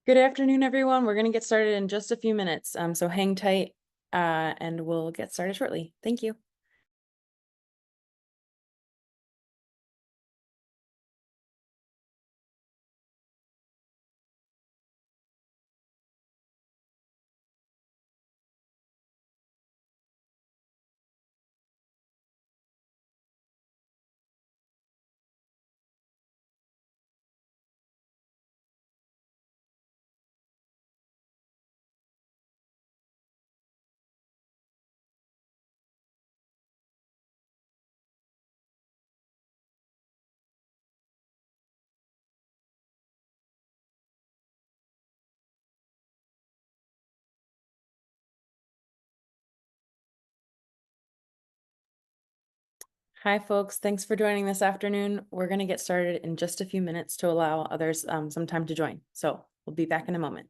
Good afternoon, everyone. We're going to get started in just a few minutes. So hang tight, and we'll get started shortly. Thank you. Hi, folks. Thanks for joining this afternoon. We're going to get started in just a few minutes to allow others some time to join. So we'll be back in a moment.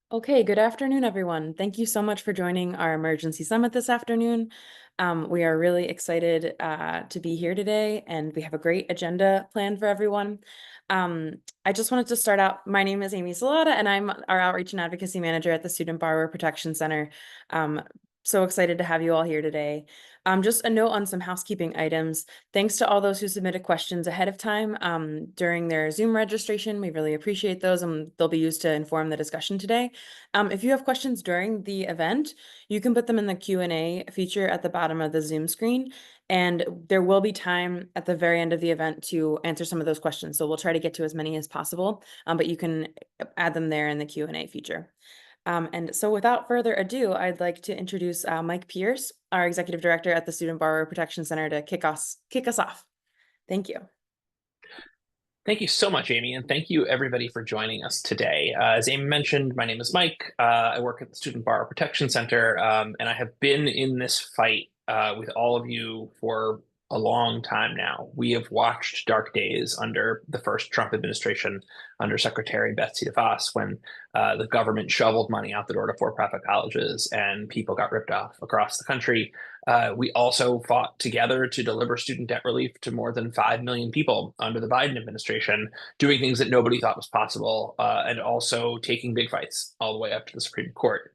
Okay, good afternoon, everyone. Thank you so much for joining our emergency summit this afternoon. We are really excited to be here today, and we have a great agenda planned for everyone. I just wanted to start out. My name is Amy Salata, and I'm our Outreach and Advocacy Manager at the Student Borrower Protection Center. So excited to have you all here today. Just a note on some housekeeping items. Thanks to all those who submitted questions ahead of time during their Zoom registration. We really appreciate those, and they'll be used to inform the discussion today. If you have questions during the event, you can put them in the Q&A feature at the bottom of the Zoom screen, and there will be time at the very end of the event to answer some of those questions. So we'll try to get to as many as possible, but you can add them there in the Q&A feature. And so without further ado, I'd like to introduce Mike Pierce, our Executive Director at the Student Borrower Protection Center, to kick us off. Thank you. Thank you so much, Amy, and thank you everybody for joining us today. As Amy mentioned, my name is Mike. I work at the Student Borrower Protection Center, and I have been in this fight with all of you for a long time now. We have watched dark days under the first Trump administration, under Secretary Betsy DeVos, when the government shoveled money out the door to for-profit colleges and people got ripped off across the country. We also fought together to deliver student debt relief to more than 5 million people under the Biden administration, doing things that nobody thought was possible, and also taking big fights all the way up to the Supreme Court.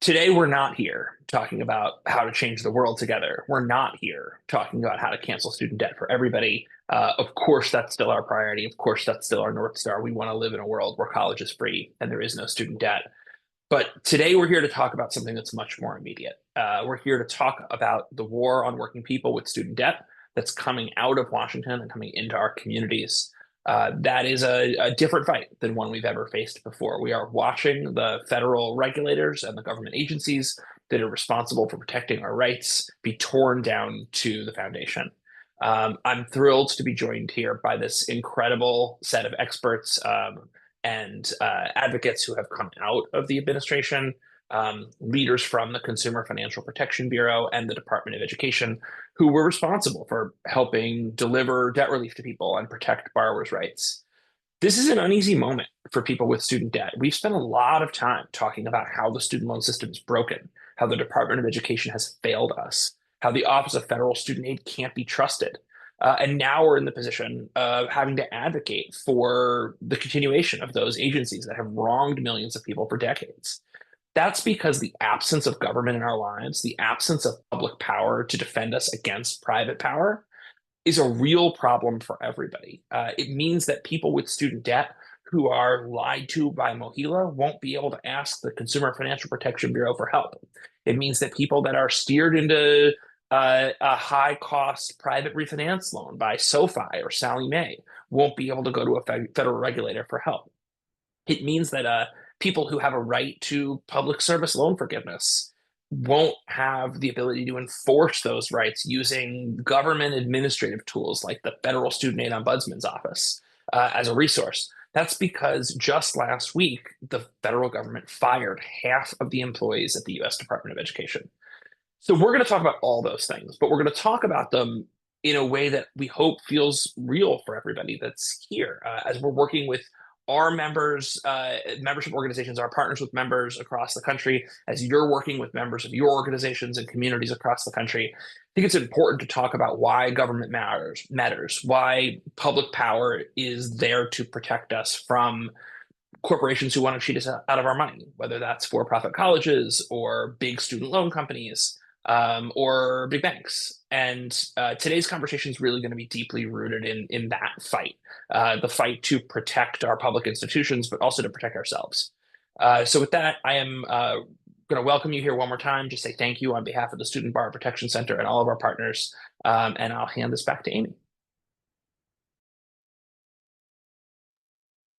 Today, we're not here talking about how to change the world together. We're not here talking about how to cancel student debt for everybody. Of course, that's still our priority. Of course, that's still our North Star. We want to live in a world where college is free and there is no student debt. But today we're here to talk about something that's much more immediate. We're here to talk about the war on working people with student debt that's coming out of Washington and coming into our communities. That is a different fight than one we've ever faced before. We are watching the federal regulators and the government agencies that are responsible for protecting our rights be torn down to the foundation. I'm thrilled to be joined here by this incredible set of experts and advocates who have come out of the administration, leaders from the Consumer Financial Protection Bureau and the Department of Education, who were responsible for helping deliver debt relief to people and protect borrowers' rights. This is an uneasy moment for people with student debt. We've spent a lot of time talking about how the student loan system is broken, how the Department of Education has failed us, how the Office of Federal Student Aid can't be trusted. And now we're in the position of having to advocate for the continuation of those agencies that have wronged millions of people for decades. That's because the absence of government in our lives, the absence of public power to defend us against private power, is a real problem for everybody. It means that people with student debt who are lied to by MOHELA won't be able to ask the Consumer Financial Protection Bureau for help. It means that people that are steered into A high cost private refinance loan by SoFi or Sallie Mae won't be able to go to a federal regulator for help. It means that people who have a right to public service loan forgiveness won't have the ability to enforce those rights using government administrative tools like the Federal Student Aid Ombudsman's Office as a resource. That's because just last week, the federal government fired half of the employees at the US Department of Education. So we're going to talk about all those things, but we're going to talk about them in a way that we hope feels real for everybody that's here as we're working with our members, membership organizations, our partners with members across the country, as you're working with members of your organizations and communities across the country. I think it's important to talk about why government matters, why public power is there to protect us from corporations who want to cheat us out of our money, whether that's for-profit colleges or big student loan companies or big banks. And today's conversation is really going to be deeply rooted in that fight, the fight to protect our public institutions, but also to protect ourselves. So with that, I am going to welcome you here one more time, just say thank you on behalf of the Student Borrower Protection Center and all of our partners. And I'll hand this back to Amy.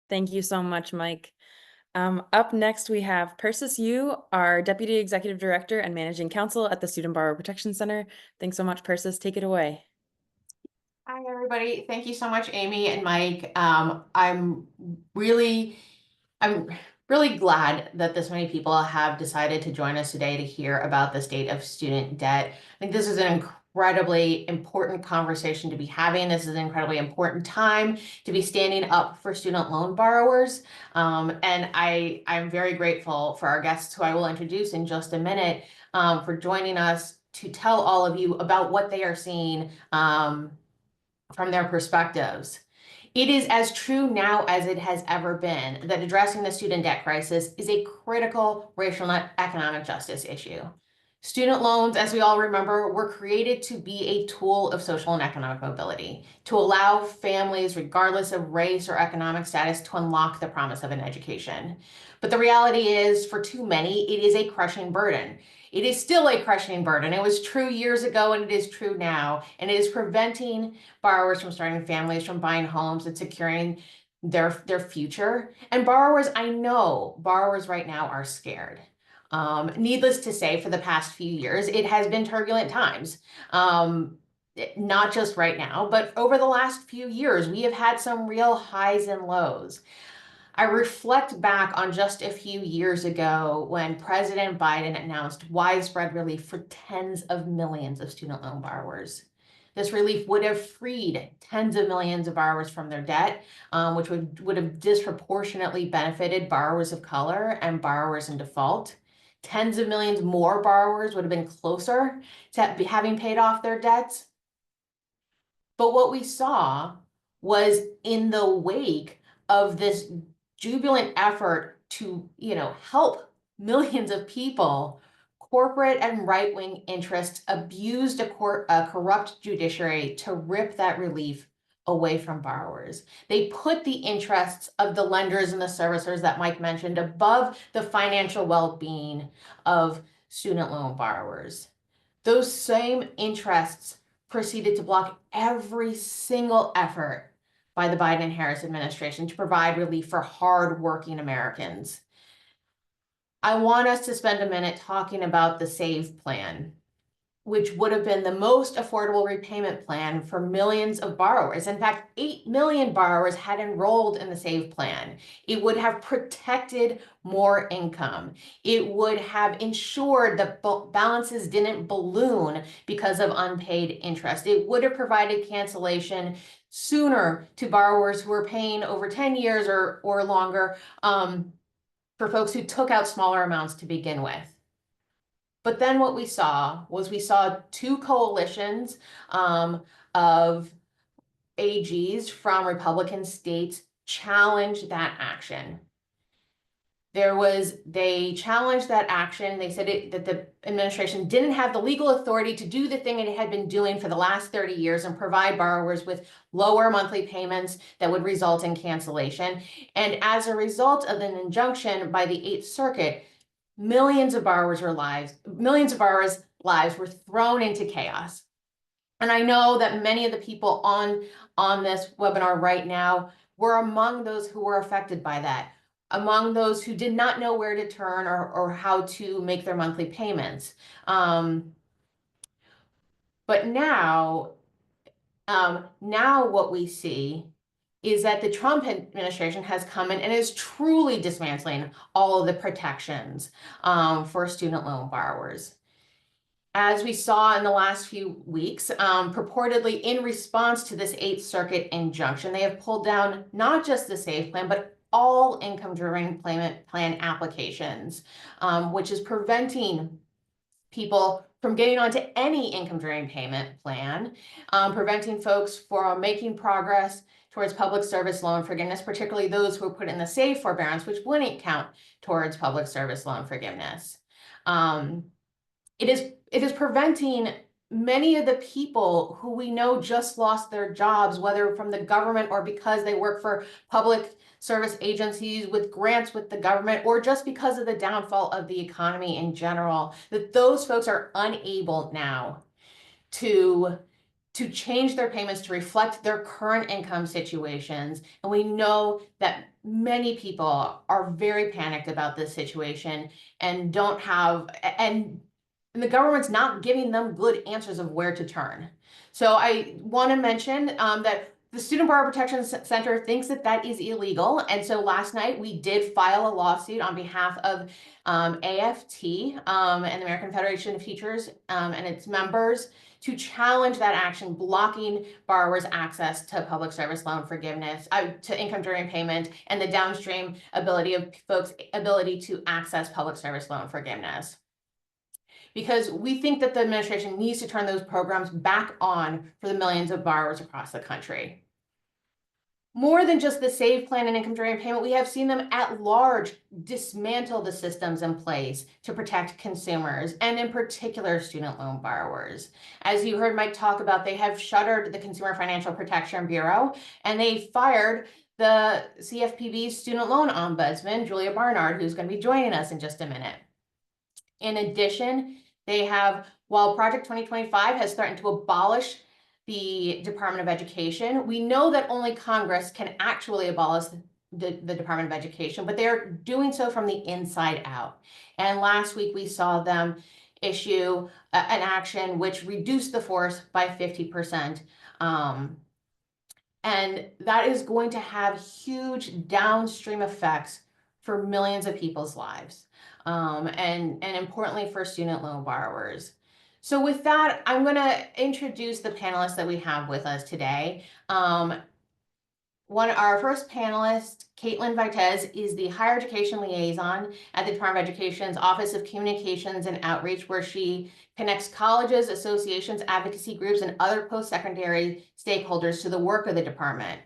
Thank you so much, Mike. Up next, we have Persis Yu, our Deputy Executive Director and Managing Counsel at the Student Borrower Protection Center. Thanks so much, Persis. Take it away. Hi, everybody. Thank you so much, Amy and Mike. I'm really glad that this many people have decided to join us today to hear about the state of student debt. I think this is an incredibly important conversation to be having. This is an incredibly important time to be standing up for student loan borrowers. And I'm very grateful for our guests, who I will introduce in just a minute, for joining us to tell all of you about what they are seeing from their perspectives. It is as true now as it has ever been that addressing the student debt crisis is a critical racial and economic justice issue. Student loans, as we all remember, were created to be a tool of social and economic mobility, to allow families, regardless of race or economic status, to unlock the promise of an education. But the reality is, for too many, it is a crushing burden. It is still a crushing burden. It was true years ago, and it is true now. And it is preventing borrowers from starting families, from buying homes, and securing their future. And borrowers, I know borrowers right now are scared. Needless to say, for the past few years, it has been turbulent times. Not just right now, but over the last few years, we have had some real highs and lows. I reflect back on just a few years ago when President Biden announced widespread relief for tens of millions of student loan borrowers. This relief would have freed tens of millions of borrowers from their debt, which would have disproportionately benefited borrowers of color and borrowers in default. Tens of millions more borrowers would have been closer to having paid off their debts. But what we saw was, in the wake of this jubilant effort to, help millions of people, corporate and right-wing interests abused a corrupt judiciary to rip that relief away from borrowers. They put the interests of the lenders and the servicers that Mike mentioned above the financial well-being of student loan borrowers. Those same interests proceeded to block every single effort by the Biden and Harris administration to provide relief for hardworking Americans. I want us to spend a minute talking about the SAVE plan, which would have been the most affordable repayment plan for millions of borrowers. In fact, 8 million borrowers had enrolled in the SAVE plan. It would have protected more income. It would have ensured that balances didn't balloon because of unpaid interest. It would have provided cancellation sooner to borrowers who were paying over 10 years or longer, for folks who took out smaller amounts to begin with. But then what we saw two coalitions of AGs from Republican states challenge that action. They challenged that action. They said that the administration didn't have the legal authority to do the thing it had been doing for the last 30 years and provide borrowers with lower monthly payments that would result in cancellation. And as a result of an injunction by the Eighth Circuit, millions of borrowers' lives were thrown into chaos. And I know that many of the people on this webinar right now were among those who were affected by that, among those who did not know where to turn or how to make their monthly payments. But now what we see is that the Trump administration has come in and is truly dismantling all of the protections for student loan borrowers. As we saw in the last few weeks, purportedly in response to this Eighth Circuit injunction, they have pulled down not just the SAVE plan, but all income-driven payment plan applications, which is preventing people from getting onto any income-driven payment plan, preventing folks from making progress towards public service loan forgiveness, particularly those who are put in the SAVE forbearance, which wouldn't count towards public service loan forgiveness. It is preventing many of the people who we know just lost their jobs, whether from the government or because they work for public service agencies with grants with the government, or just because of the downfall of the economy in general, that those folks are unable now to change their payments to reflect their current income situations. And we know that many people are very panicked about this situation and don't have, and the government's not giving them good answers of where to turn. So I want to mention that the Student Borrower Protection Center thinks that that is illegal. And so last night we did file a lawsuit on behalf of AFT and the American Federation of Teachers and its members to challenge that action, blocking borrowers' access to public service loan forgiveness, to income-driven payment, and the downstream ability of folks' ability to access public service loan forgiveness. Because we think that the administration needs to turn those programs back on for the millions of borrowers across the country. More than just the SAVE plan and income-driven payment, we have seen them at large dismantle the systems in place to protect consumers, and in particular, student loan borrowers. As you heard Mike talk about, they have shuttered the Consumer Financial Protection Bureau, and they fired the CFPB student loan ombudsman, Julia Barnard, who's going to be joining us in just a minute. In addition, they have, while Project 2025 has threatened to abolish the Department of Education, we know that only Congress can actually abolish the Department of Education, but they're doing so from the inside out. And last week we saw them issue an action which reduced the force by 50%. And that is going to have huge downstream effects for millions of people's lives. And importantly for student loan borrowers. So with that, I'm going to introduce the panelists that we have with us today. Our first panelist, Caitlin Vitez, is the Higher Education Liaison at the Department of Education's Office of Communications and Outreach, where she connects colleges, associations, advocacy groups, and other post-secondary stakeholders to the work of the department.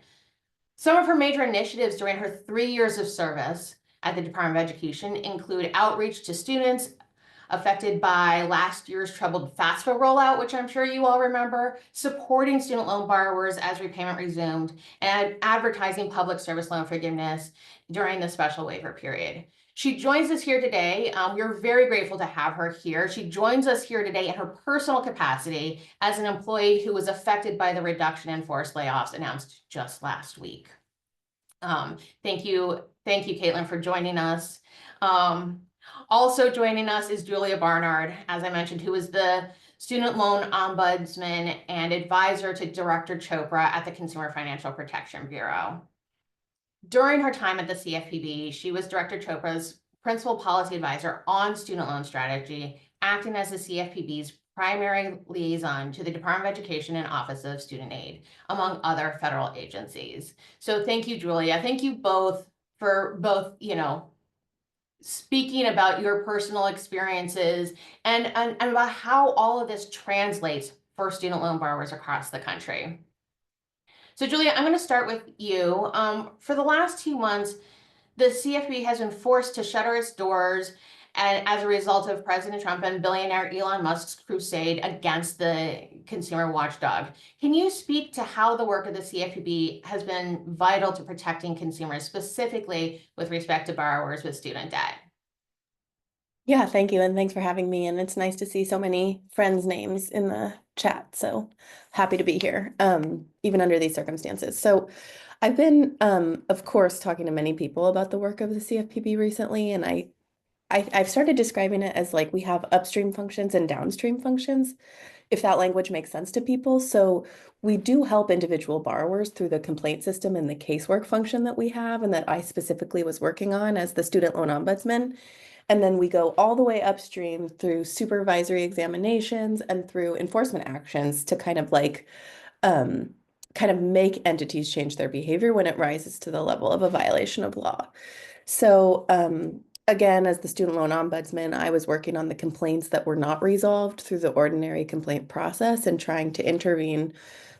Some of her major initiatives during her 3 years of service at the Department of Education include outreach to students affected by last year's troubled FAFSA rollout, which I'm sure you all remember, supporting student loan borrowers as repayment resumed, and advertising public service loan forgiveness during the special waiver period. She joins us here today. We're very grateful to have her here. She joins us here today in her personal capacity as an employee who was affected by the reduction in forced layoffs announced just last week. Thank you, Caitlin, for joining us. Also joining us is Julia Barnard, as I mentioned, who is the student loan ombudsman and advisor to Director Chopra at the Consumer Financial Protection Bureau. During her time at the CFPB, she was Director Chopra's principal policy advisor on student loan strategy, acting as the CFPB's primary liaison to the Department of Education and Office of Student Aid, among other federal agencies. So thank you, Julia. Thank you both for speaking about your personal experiences and about how all of this translates for student loan borrowers across the country. So Julia, I'm going to start with you. For the last 2 months, the CFPB has been forced to shutter its doors as a result of President Trump and billionaire Elon Musk's crusade against the consumer watchdog. Can you speak to how the work of the CFPB has been vital to protecting consumers, specifically with respect to borrowers with student debt? Yeah, thank you. And thanks for having me. And it's nice to see so many friends' names in the chat. So happy to be here, even under these circumstances. So I've been, of course, talking to many people about the work of the CFPB recently. And I've started describing it as like we have upstream functions and downstream functions, if that language makes sense to people. So we do help individual borrowers through the complaint system and the casework function that we have and that I specifically was working on as the student loan ombudsman. And then we go all the way upstream through supervisory examinations and through enforcement actions to um, kind of make entities change their behavior when it rises to the level of a violation of law. So again, as the student loan ombudsman, I was working on the complaints that were not resolved through the ordinary complaint process and trying to intervene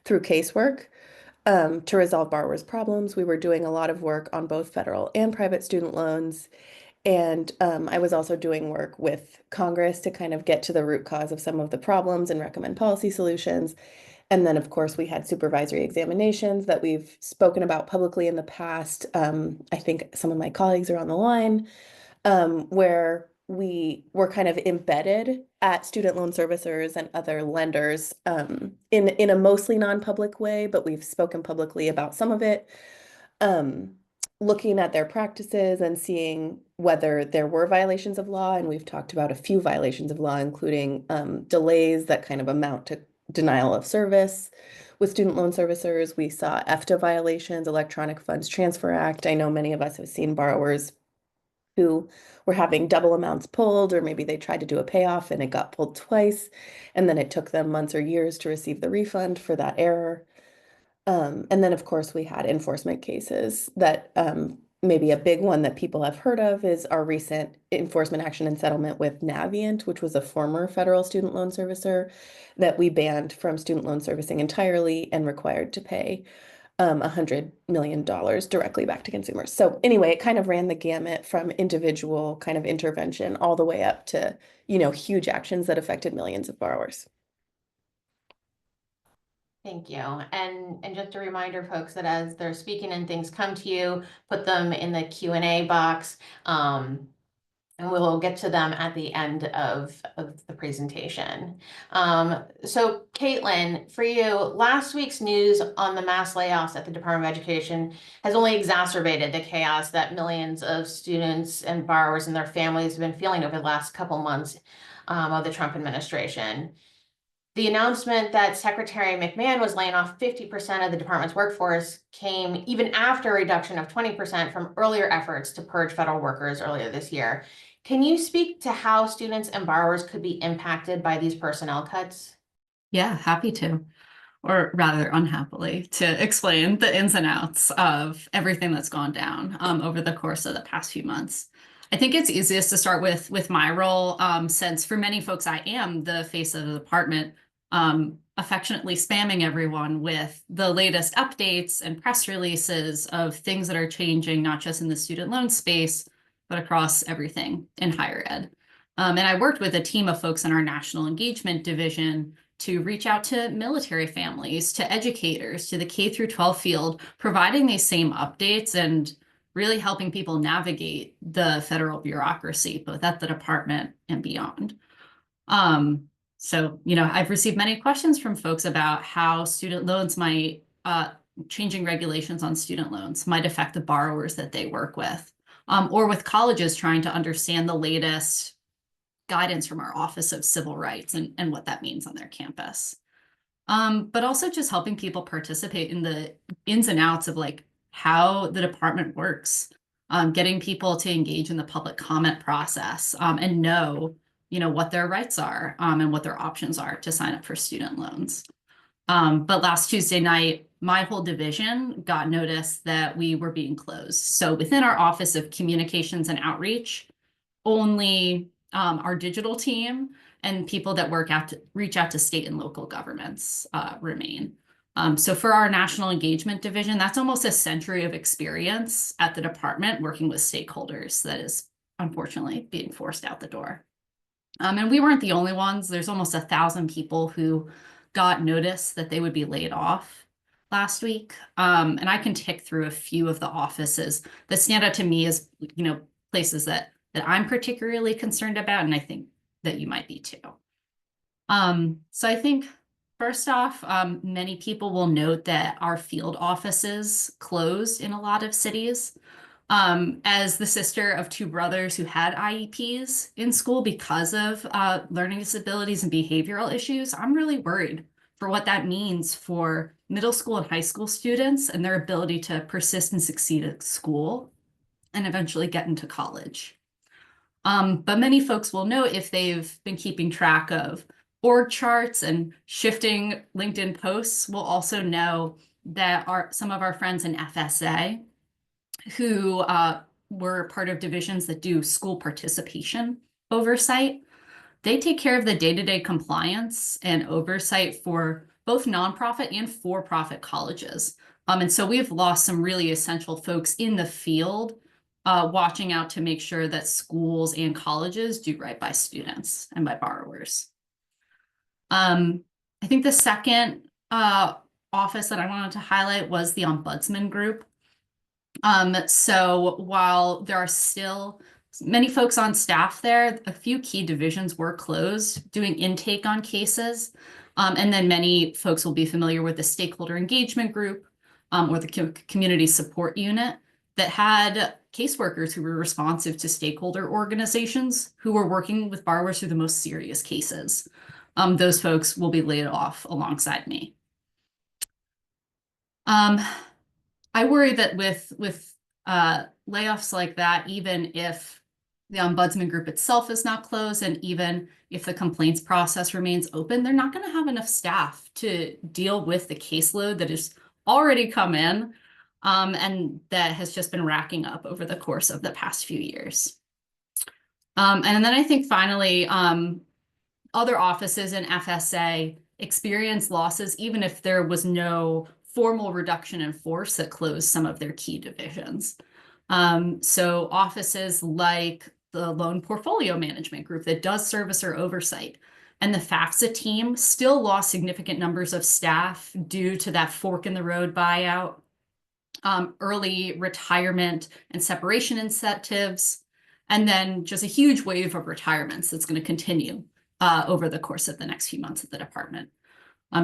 through casework to resolve borrowers' problems. We were doing a lot of work on both federal and private student loans. And I was also doing work with Congress to kind of get to the root cause of some of the problems and recommend policy solutions. And then, of course, we had supervisory examinations that we've spoken about publicly in the past. I think some of my colleagues are on the line, where we were kind of embedded at student loan servicers and other lenders in a mostly non-public way, but we've spoken publicly about some of it. Um, Looking at their practices and seeing whether there were violations of law. And we've talked about a few violations of law, including delays that kind of amount to denial of service. With student loan servicers, we saw EFTA violations, Electronic Funds Transfer Act. I know many of us have seen borrowers who were having double amounts pulled, or maybe they tried to do a payoff and it got pulled twice, and then it took them months or years to receive the refund for that error. And then, of course, we had enforcement cases that maybe a big one that people have heard of is our recent enforcement action and settlement with Navient, which was a former federal student loan servicer that we banned from student loan servicing entirely and required to pay $100 million directly back to consumers. So anyway, it kind of ran the gamut from individual kind of intervention all the way up to, huge actions that affected millions of borrowers. Thank you. And just a reminder, folks, that as they're speaking and things come to you, put them in the Q&A box. And we'll get to them at the end of the presentation. So Caitlin, for you, last week's news on the mass layoffs at the Department of Education has only exacerbated the chaos that millions of students and borrowers and their families have been feeling over the last couple months of the Trump administration. The announcement that Secretary McMahon was laying off 50% of the department's workforce came even after a reduction of 20% from earlier efforts to purge federal workers earlier this year. Can you speak to how students and borrowers could be impacted by these personnel cuts? Yeah, happy to, or rather unhappily, to explain the ins and outs of everything that's gone down over the course of the past few months. I think it's easiest to start with my role, since for many folks, I am the face of the department, affectionately spamming everyone with the latest updates and press releases of things that are changing, not just in the student loan space, but across everything in higher ed. And I worked with a team of folks in our national engagement division to reach out to military families, to educators, to the K through 12 field, providing these same updates and really helping people navigate the federal bureaucracy, both at the department and beyond. So, I've received many questions from folks about how student loans might, changing regulations on student loans might affect the borrowers that they work with, or with colleges trying to understand the latest guidance from our Office of Civil Rights and what that means on their campus. But also just helping people participate in the ins and outs of like how the department works, getting people to engage in the public comment process and know what their rights are and what their options are to sign up for student loans. But last Tuesday night, my whole division got notice that we were being closed. So within our Office of Communications and Outreach, only our digital team and people that reach out to state and local governments remain. So for our national engagement division, that's almost a century of experience at the department working with stakeholders that is unfortunately being forced out the door. And we weren't the only ones. There's almost 1,000 people who got notice that they would be laid off last week. And I can tick through a few of the offices that stand out to me as, places that that I'm particularly concerned about, and I think that you might be too. So I think first off, many people will note that our field offices closed in a lot of cities. As the sister of two brothers who had IEPs in school because of learning disabilities and behavioral issues, I'm really worried for what that means for middle school and high school students and their ability to persist and succeed at school and eventually get into college. But many folks will know, if they've been keeping track of org charts and shifting LinkedIn posts, will also know that some of our friends in FSA who were part of divisions that do school participation oversight, they take care of the day-to-day compliance and oversight for both nonprofit and for-profit colleges. And so we've lost some really essential folks in the field watching out to make sure that schools and colleges do right by students and by borrowers. I think the second office that I wanted to highlight was the Ombudsman Group. So while there are still many folks on staff there, a few key divisions were closed, doing intake on cases. And then many folks will be familiar with the Stakeholder Engagement Group or the Community Support Unit that had caseworkers who were responsive to stakeholder organizations who were working with borrowers through the most serious cases. Those folks will be laid off alongside me. I worry that with layoffs like that, even if the Ombudsman Group itself is not closed, and even if the complaints process remains open, they're not going to have enough staff to deal with the caseload that has already come in and that has just been racking up over the course of the past few years. And then I think finally, other offices in FSA experience losses, even if there was no formal reduction in force that closed some of their key divisions. So offices like the Loan Portfolio Management Group that does servicer oversight and the FAFSA team still lost significant numbers of staff due to that fork in the road buyout, early retirement and separation incentives, and then just a huge wave of retirements that's going to continue over the course of the next few months at the department.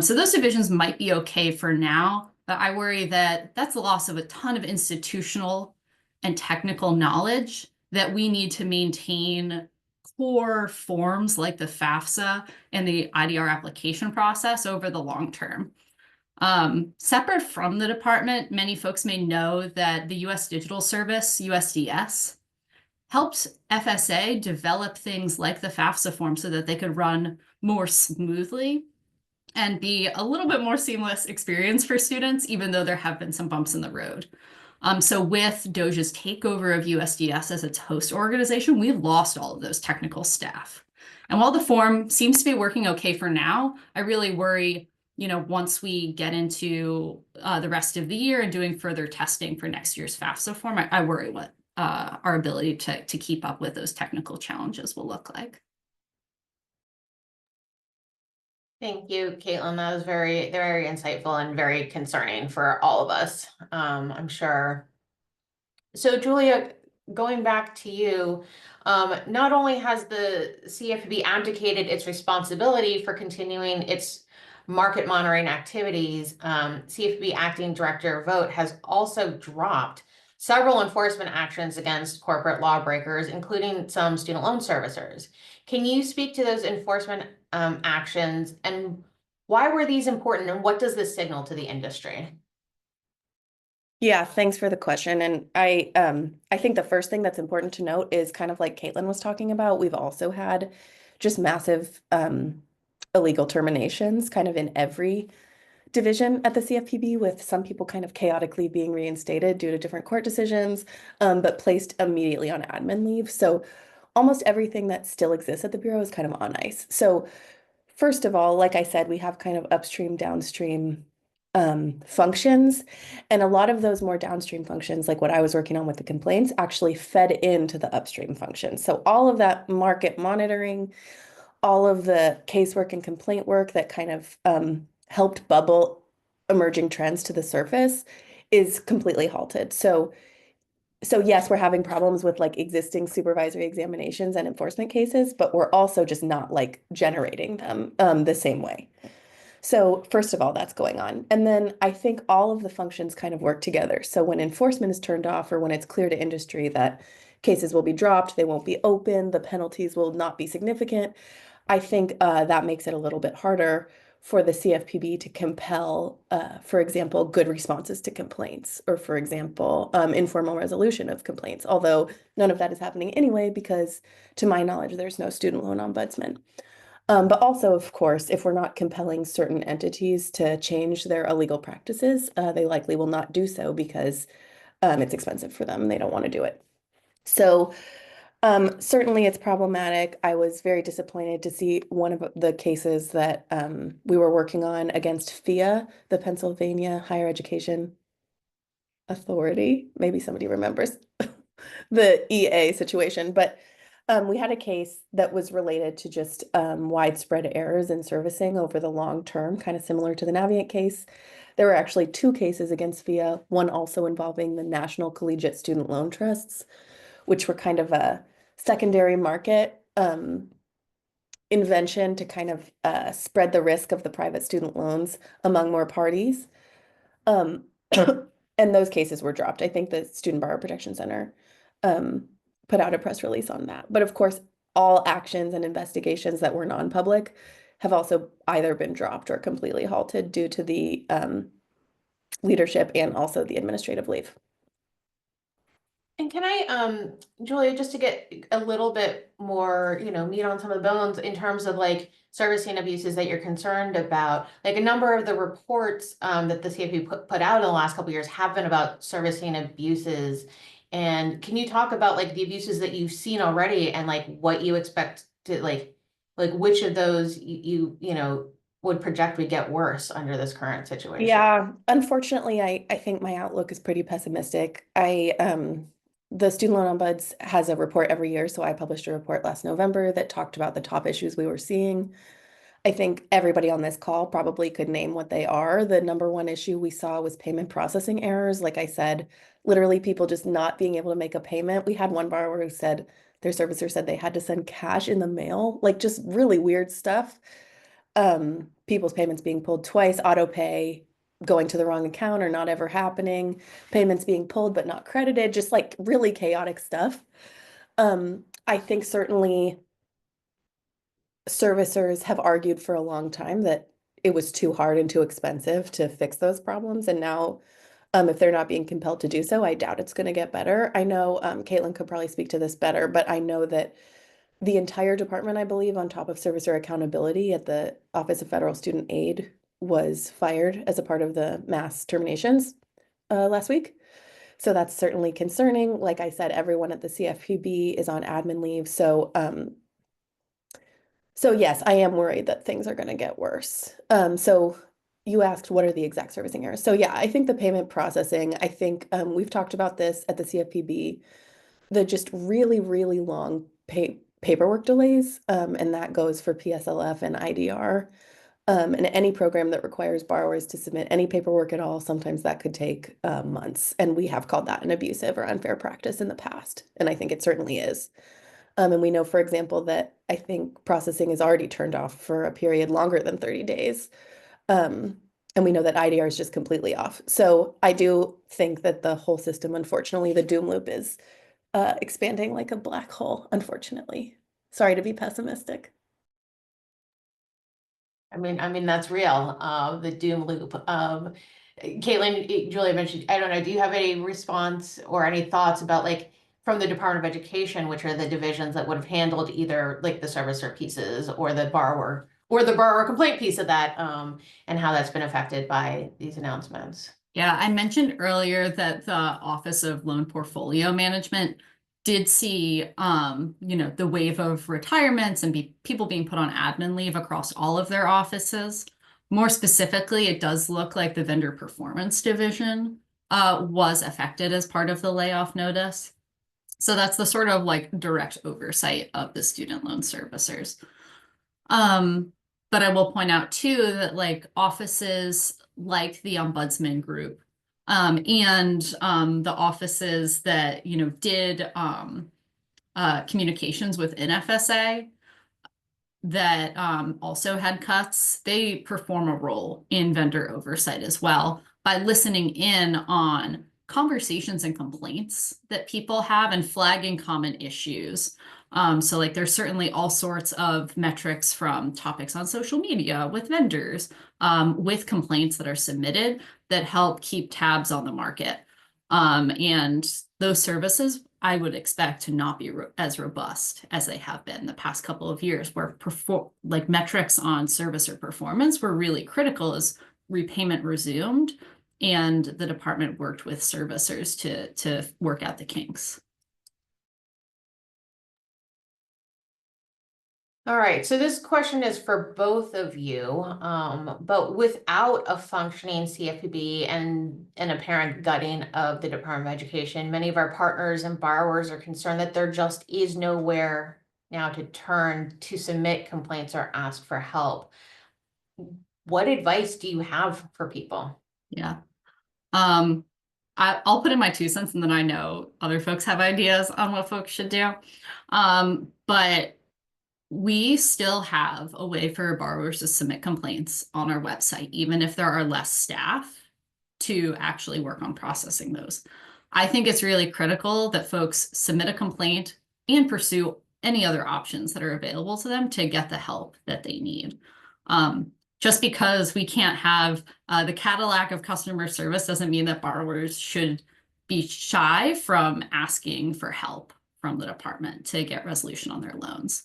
So those divisions might be okay for now, but I worry that that's the loss of a ton of institutional and technical knowledge that we need to maintain core forms like the FAFSA and the IDR application process over the long term. Separate from the department, many folks may know that the U.S. Digital Service, USDS, helped FSA develop things like the FAFSA form so that they could run more smoothly and be a little bit more seamless experience for students, even though there have been some bumps in the road. So with DOJ's takeover of USDS as its host organization, we've lost all of those technical staff. And while the form seems to be working okay for now, I really worry, once we get into the rest of the year and doing further testing for next year's FAFSA form, I worry what our ability to keep up with those technical challenges will look like. Thank you, Caitlin. That was very, very insightful and very concerning for all of us, I'm sure. So Julia, going back to you, not only has the CFPB abdicated its responsibility for continuing its market monitoring activities, CFPB Acting Director Vogt has also dropped several enforcement actions against corporate lawbreakers, including some student loan servicers. Can you speak to those enforcement actions, and why were these important, and what does this signal to the industry? Yeah, thanks for the question. And I think the first thing that's important to note is kind of like Caitlin was talking about, we've also had just massive illegal terminations kind of in every division at the CFPB, with some people kind of chaotically being reinstated due to different court decisions, but placed immediately on admin leave. So almost everything that still exists at the Bureau is kind of on ice. So first of all, like I said, we have kind of upstream, downstream functions, and a lot of those more downstream functions, like what I was working on with the complaints, actually fed into the upstream functions. So all of that market monitoring, all of the casework and complaint work that kind of helped bubble emerging trends to the surface is completely halted. So So yes, we're having problems with like existing supervisory examinations and enforcement cases, but we're also just not like generating them the same way. So first of all, that's going on. And then I think all of the functions kind of work together. So when enforcement is turned off or when it's clear to industry that cases will be dropped, they won't be open, the penalties will not be significant, I think that makes it a little bit harder for the CFPB to compel, for example, good responses to complaints, or for example, informal resolution of complaints, although none of that is happening anyway, because to my knowledge, there's no student loan ombudsman. But also, of course, if we're not compelling certain entities to change their illegal practices, they likely will not do so because it's expensive for them. They don't want to do it. So certainly it's problematic. I was very disappointed to see one of the cases that we were working on against PHEA, the Pennsylvania Higher Education Authority. Maybe somebody remembers the EA situation, but we had a case that was related to just widespread errors in servicing over the long term, kind of similar to the Navient case. There were actually two cases against PHEA, one also involving the National Collegiate Student Loan Trusts, which were kind of a secondary market invention to kind of spread the risk of the private student loans among more parties. And those cases were dropped. I think the Student Borrower Protection Center put out a press release on that. But of course, all actions and investigations that were non-public have also either been dropped or completely halted due to the leadership and also the administrative leave. And can I, Julia, just to get a little bit more, meat on some of the bones in terms of like servicing abuses that you're concerned about, like a number of the reports that the CFP put out in the last couple of years have been about servicing abuses. And can you talk about like the abuses that you've seen already and like what you expect to like which of those you would project would get worse under this current situation? Yeah, unfortunately, I think my outlook is pretty pessimistic. The Student Loan Ombuds has a report every year, so I published a report last November that talked about the top issues we were seeing. I think everybody on this call probably could name what they are. The number one issue we saw was payment processing errors. Like I said, literally people just not being able to make a payment. We had one borrower who said their servicer said they had to send cash in the mail, like just really weird stuff. People's payments being pulled twice, auto pay going to the wrong account or not ever happening, payments being pulled but not credited, just like really chaotic stuff. I think certainly servicers have argued for a long time that it was too hard and too expensive to fix those problems. And now, if they're not being compelled to do so, I doubt it's going to get better. I know Caitlin could probably speak to this better, but I know that the entire department, I believe, on top of servicer accountability at the Office of Federal Student Aid was fired as a part of the mass terminations last week. So that's certainly concerning. Like I said, everyone at the CFPB is on admin leave. So yes, I am worried that things are going to get worse. So you asked what are the exact servicing errors? So yeah, I think the payment processing, I think we've talked about this at the CFPB, the just really, really long paperwork delays, and that goes for PSLF and IDR. And any program that requires borrowers to submit any paperwork at all, sometimes that could take months. And we have called that an abusive or unfair practice in the past. And I think it certainly is. And we know, for example, that I think processing is already turned off for a period longer than 30 days. And we know that IDR is just completely off. So I do think that the whole system, unfortunately, the doom loop is expanding like a black hole, unfortunately. Sorry to be pessimistic. I mean that's real. The doom loop. Caitlin, Julia mentioned, I don't know, do you have any response or any thoughts about like from the Department of Education, which are the divisions that would have handled either like the servicer pieces or the borrower complaint piece of that, and how that's been affected by these announcements? Yeah, I mentioned earlier that the Office of Loan Portfolio Management did see, the wave of retirements and people being put on admin leave across all of their offices. More specifically, it does look like the Vendor Performance Division was affected as part of the layoff notice. So that's the sort of like direct oversight of the student loan servicers. But I will point out too that like offices like the Ombudsman Group The offices that, you know, did communications within FSA that also had cuts, they perform a role in vendor oversight as well by listening in on conversations and complaints that people have and flagging common issues. So like there's certainly all sorts of metrics from topics on social media with vendors, with complaints that are submitted that help keep tabs on the market. And those services I would expect to not be as robust as they have been the past couple of years, where like metrics on service or performance were really critical as repayment resumed and the department worked with servicers to work out the kinks. All right, so this question is for both of you, but without a functioning CFPB and an apparent gutting of the Department of Education, many of our partners and borrowers are concerned that there just is nowhere now to turn to submit complaints or ask for help. What advice do you have for people? Yeah. I'll put in my 2 cents and then I know other folks have ideas on what folks should do. But we still have a way for borrowers to submit complaints on our website, even if there are less staff to actually work on processing those. I think it's really critical that folks submit a complaint and pursue any other options that are available to them to get the help that they need. Just because we can't have the Cadillac of customer service doesn't mean that borrowers should be shy from asking for help from the department to get resolution on their loans.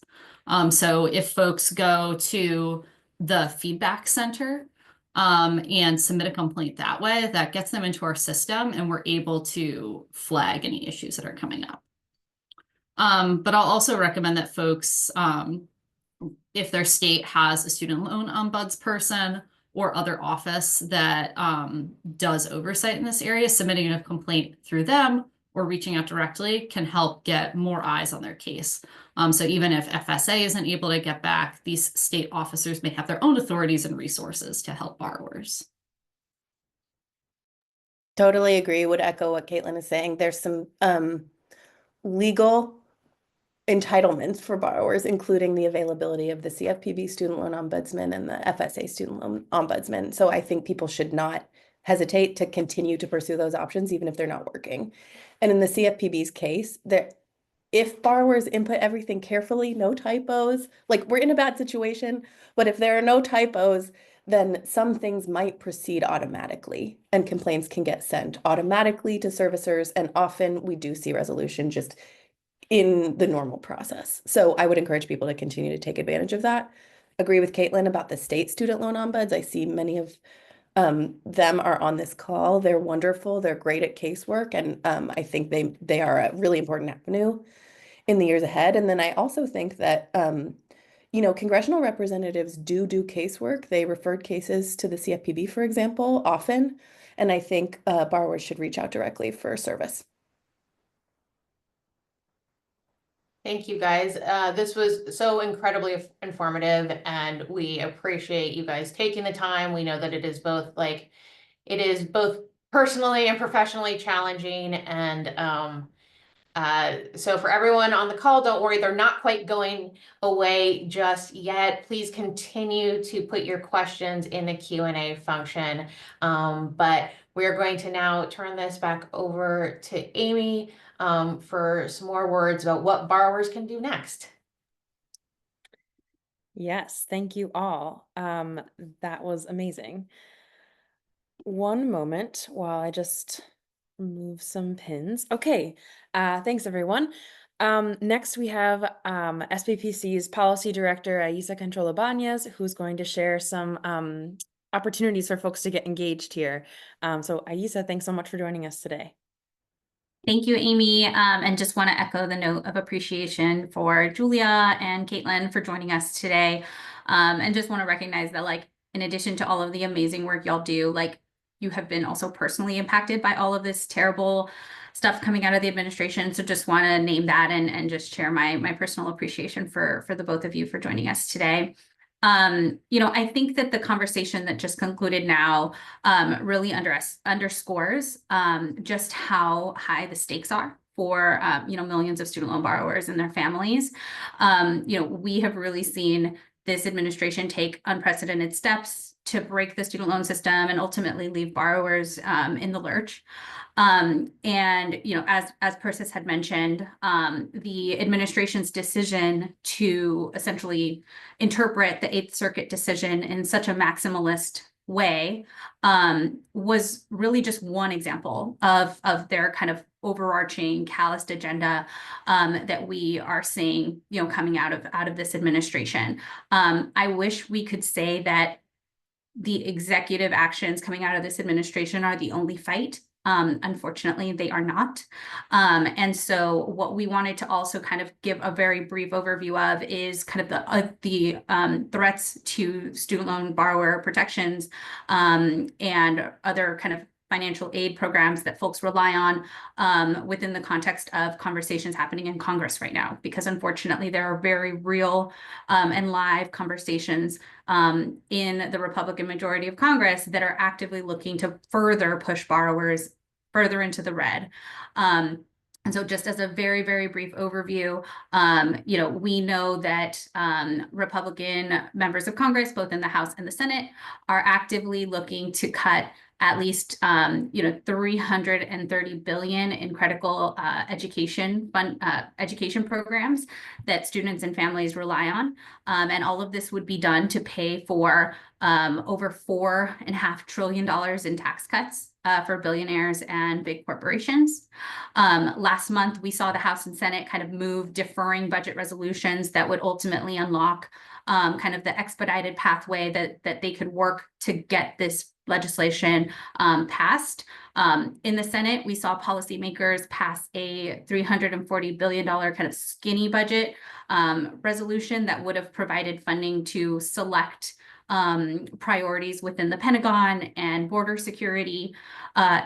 So if folks go to the feedback center and submit a complaint that way, that gets them into our system and we're able to flag any issues that are coming up. But I'll also recommend that folks, if their state has a student loan ombudsperson or other office that does oversight in this area, submitting a complaint through them or reaching out directly can help get more eyes on their case. So even if FSA isn't able to get back, these state officers may have their own authorities and resources to help borrowers. Totally agree, would echo what Caitlin is saying. There's some legal entitlements for borrowers, including the availability of the CFPB Student Loan Ombudsman and the FSA Student Loan Ombudsman. So I think people should not hesitate to continue to pursue those options, even if they're not working. And in the CFPB's case, if borrowers input everything carefully, no typos, like we're in a bad situation, but if there are no typos, then some things might proceed automatically and complaints can get sent automatically to servicers. And often we do see resolution just in the normal process. So I would encourage people to continue to take advantage of that. Agree with Caitlin about the state student loan ombuds. I see many of them are on this call. They're wonderful. They're great at casework. And I think they are a really important avenue in the years ahead. And then I also think that, you know, congressional representatives do casework. They referred cases to the CFPB, for example, often. And I think borrowers should reach out directly for service. Thank you, guys. This was so incredibly informative, and we appreciate you guys taking the time. We know that it is both personally and professionally challenging. And so for everyone on the call, don't worry, they're not quite going away just yet. Please continue to put your questions in the Q&A function. But we're going to now turn this back over to Amy for some more words about what borrowers can do next. Yes, thank you all. That was amazing. One moment while I just remove some pins. Okay, thanks everyone. Next we have SBPC's Policy Director, Aisa Control-Ibanez, who's going to share some opportunities for folks to get engaged here. So Aisa, thanks so much for joining us today. Thank you, Amy, and just want to echo the note of appreciation for Julia and Caitlin for joining us today. And just want to recognize that, like, in addition to all of the amazing work y'all do, like, you have been also personally impacted by all of this terrible stuff coming out of the administration. So just want to name that and just share my personal appreciation for the both of you for joining us today. I think that the conversation that just concluded now really underscores just how high the stakes are for millions of student loan borrowers and their families. We have really seen this administration take unprecedented steps to break the student loan system and ultimately leave borrowers in the lurch. As Persis had mentioned, the administration's decision to essentially interpret the Eighth Circuit decision in such a maximalist way was really just one example of their kind of overarching calloused agenda that we are seeing, coming out of this administration. I wish we could say that the executive actions coming out of this administration are the only fight. Unfortunately, they are not. And so what we wanted to also kind of give a very brief overview of is kind of the threats to student loan borrower protections and other kind of financial aid programs that folks rely on within the context of conversations happening in Congress right now, because unfortunately there are very real and live conversations in the Republican majority of Congress that are actively looking to further push borrowers further into the red. And so just as a very, very brief overview, we know that Republican members of Congress, both in the House and the Senate, are actively looking to cut at least $330 billion in critical education programs that students and families rely on. And all of this would be done to pay for over $4.5 trillion in tax cuts for billionaires and big corporations. Last month, we saw the House and Senate kind of move deferring budget resolutions that would ultimately unlock kind of the expedited pathway that they could work to get this legislation passed. In the Senate, we saw policymakers pass a $340 billion kind of skinny budget resolution that would have provided funding to select priorities within the Pentagon and border security.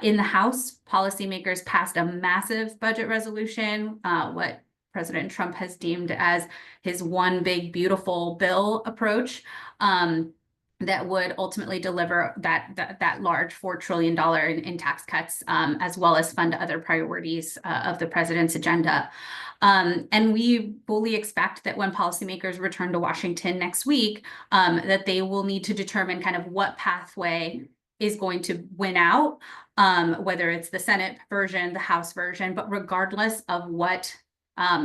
In the House, policymakers passed a massive budget resolution, what President Trump has deemed as his one big beautiful bill approach, that would ultimately deliver that large $4 trillion in tax cuts, as well as fund other priorities of the president's agenda. And we fully expect that when policymakers return to Washington next week, that they will need to determine kind of what pathway is going to win out, whether it's the Senate version, the House version, but regardless of what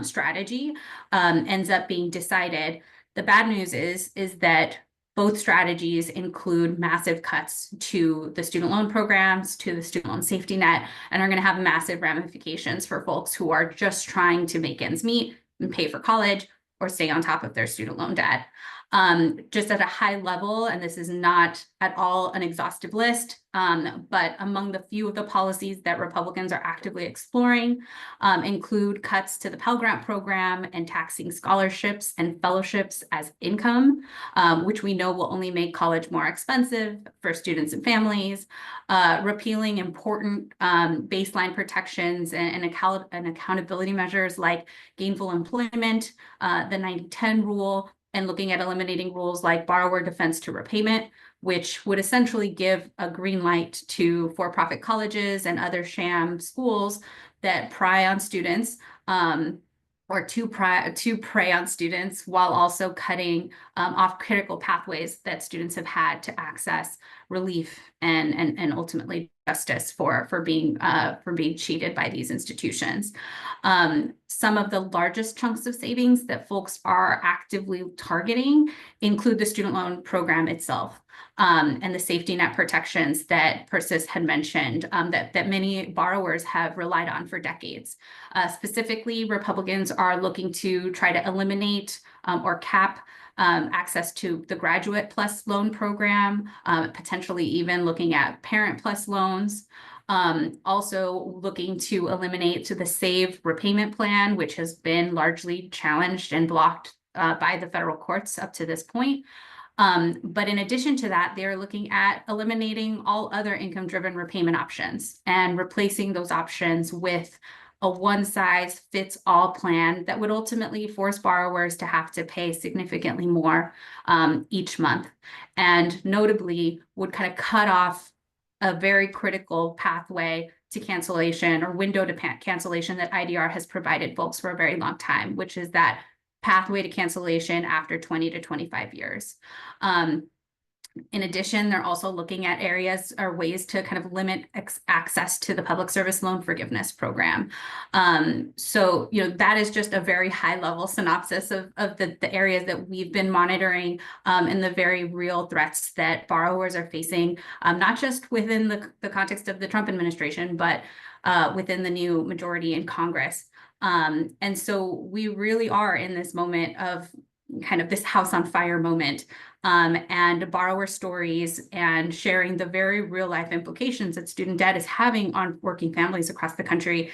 strategy ends up being decided, the bad news is that both strategies include massive cuts to the student loan programs, to the student loan safety net, and are going to have massive ramifications for folks who are just trying to make ends meet and pay for college or stay on top of their student loan debt. Just at a high level, and this is not at all an exhaustive list, but among the few of the policies that Republicans are actively exploring include cuts to the Pell Grant program and taxing scholarships and fellowships as income, which we know will only make college more expensive for students and families, repealing important baseline protections and accountability measures like gainful employment, the 90-10 rule, and looking at eliminating rules like borrower defense to repayment, which would essentially give a green light to for-profit colleges and other sham schools that prey on students, or to prey on students, while also cutting off critical pathways that students have had to access relief and ultimately justice for being cheated by these institutions. Some of the largest chunks of savings that folks are actively targeting include the student loan program itself, and the safety net protections that Persis had mentioned, that many borrowers have relied on for decades. Specifically, Republicans are looking to try to eliminate or cap access to the Graduate Plus loan program, potentially even looking at Parent Plus loans. Also looking to eliminate the SAVE repayment plan, which has been largely challenged and blocked by the federal courts up to this point. But in addition to that, they're looking at eliminating all other income-driven repayment options and replacing those options with a one-size-fits-all plan that would ultimately force borrowers to have to pay significantly more each month, and notably would kind of cut off a very critical pathway to cancellation or window to cancellation that IDR has provided folks for a very long time, which is that pathway to cancellation after 20 to 25 years. In addition, they're also looking at areas or ways to kind of limit access to the Public Service Loan Forgiveness Program. So, that is just a very high level synopsis of the areas that we've been monitoring and the very real threats that borrowers are facing, not just within the context of the Trump administration, but within the new majority in Congress. And so we really are in this moment of kind of this house on fire moment, and borrower stories and sharing the very real life implications that student debt is having on working families across the country